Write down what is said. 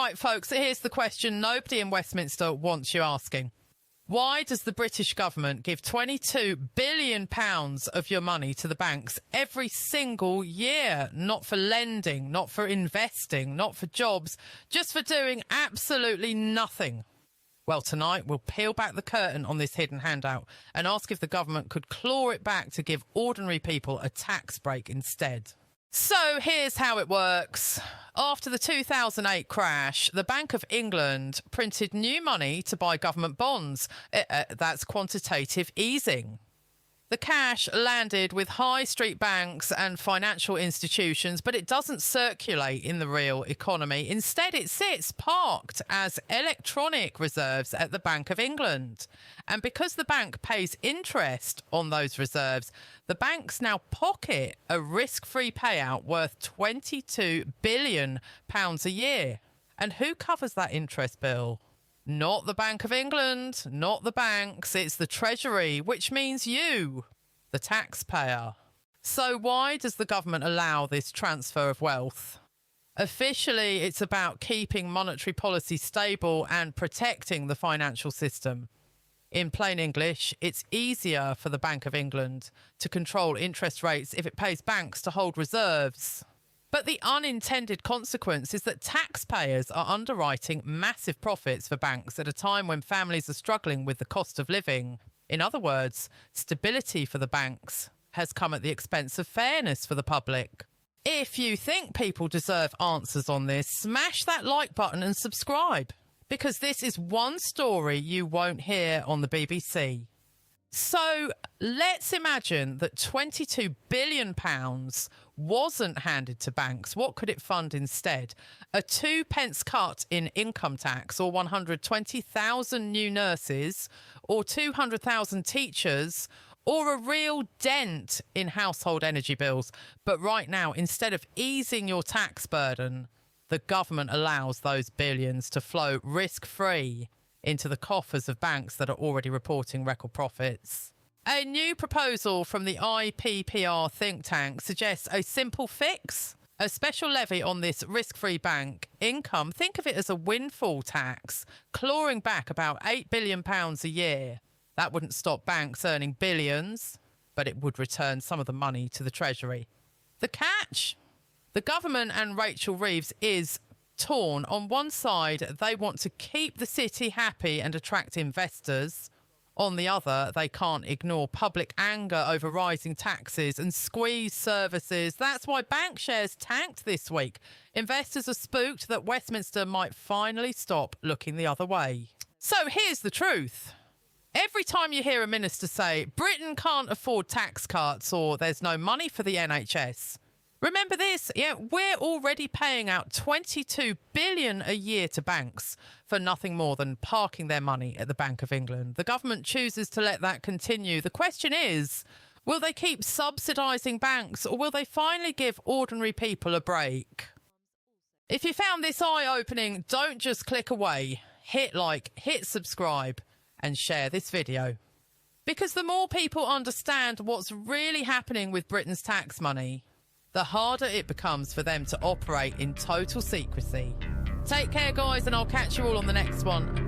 Right, folks, here's the question nobody in Westminster wants you asking. Why does the British government give £22 billion of your money to the banks every single year? Not for lending, not for investing, not for jobs, just for doing absolutely nothing. Well, tonight we'll peel back the curtain on this hidden handout and ask if the government could claw it back to give ordinary people a tax break instead. So here's how it works. After the 2008 crash, the Bank of England printed new money to buy government bonds. That's quantitative easing. The cash landed with high street banks and financial institutions, but it doesn't circulate in the real economy. Instead, it sits parked as electronic reserves at the Bank of England. And because the bank pays interest on those reserves, the banks now pocket a risk-free payout worth £22 billion a year. And who covers that interest bill? Not the Bank of England, not the banks, it's the Treasury, which means you, the taxpayer. So why does the government allow this transfer of wealth? Officially, it's about keeping monetary policy stable and protecting the financial system. In plain English, it's easier for the Bank of England to control interest rates if it pays banks to hold reserves. But the unintended consequence is that taxpayers are underwriting massive profits for banks at a time when families are struggling with the cost of living. In other words, stability for the banks has come at the expense of fairness for the public. If you think people deserve answers on this, smash that like button and subscribe, because this is one story you won't hear on the BBC. So let's imagine that £22 billion wasn't handed to banks. What could it fund instead? A 2p cut in income tax, or 120,000 new nurses, or 200,000 teachers, or a real dent in household energy bills. But right now, instead of easing your tax burden, the government allows those billions to flow risk-free into the coffers of banks that are already reporting record profits. A new proposal from the IPPR think tank suggests a simple fix: a special levy on this risk-free bank income. Think of it as a windfall tax, clawing back about £8 billion a year. That wouldn't stop banks earning billions, but it would return some of the money to the Treasury. The catch? The government and Rachel Reeves is torn. On one side, they want to keep the city happy and attract investors. On the other, they can't ignore public anger over rising taxes and squeeze services. That's why bank shares tanked this week. Investors are spooked that Westminster might finally stop looking the other way. So here's the truth. Every time you hear a minister say, Britain can't afford tax cuts or there's no money for the NHS, remember this, we're already paying out £22 billion a year to banks for nothing more than parking their money at the Bank of England. The government chooses to let that continue. The question is, will they keep subsidising banks, or will they finally give ordinary people a break? If you found this eye-opening, don't just click away. Hit like, hit subscribe, and share this video. Because the more people understand what's really happening with Britain's tax money, the harder it becomes for them to operate in total secrecy. Take care, guys, and I'll catch you all on the next one.